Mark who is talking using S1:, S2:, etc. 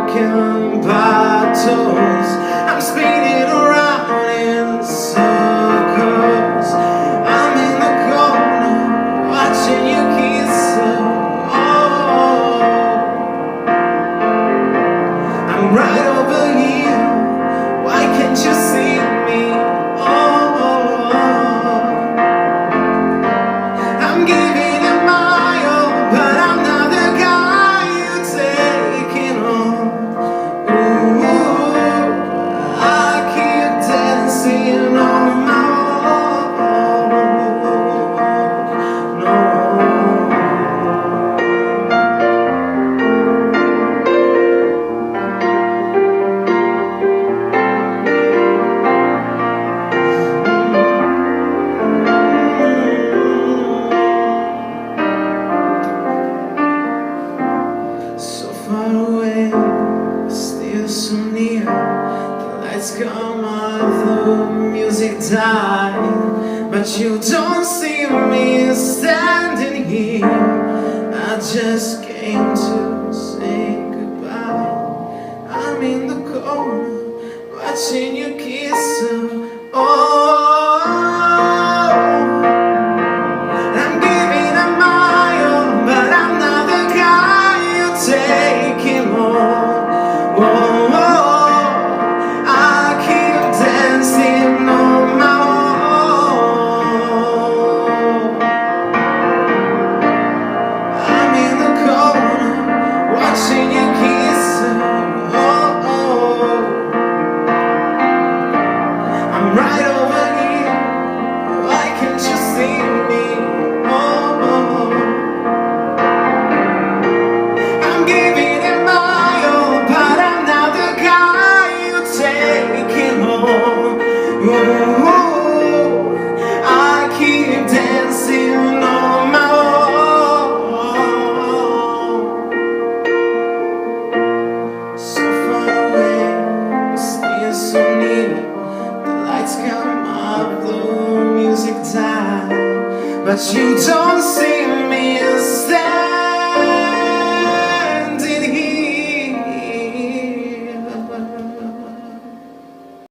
S1: broken bottles. I'm spinning around in circles. I'm in the corner watching you kiss her. Oh, I'm right over here. Why can't you see me? Oh, I'm giving it my all, but I'm not the guy you're taking home. Ooh, I keep dancing on my own. No. So far away, but still so near. The lights come up, the music died, but you don't see me standing here. I just came to say goodbye. I'm in the corner watching you kiss her. Oh, I'm giving her my all, but I'm not the guy you're taking home. Oh, I keep dancing on my own. I'm in the corner watching you kiss her. Oh, I'm right over here. Why can't you see me? Oh, I'm giving it my all, but I'm not the guy you're taking home. Oh, I keep dancing on my own. So far away, but still so near. The lights come up, the music dies, but you don't see me stand.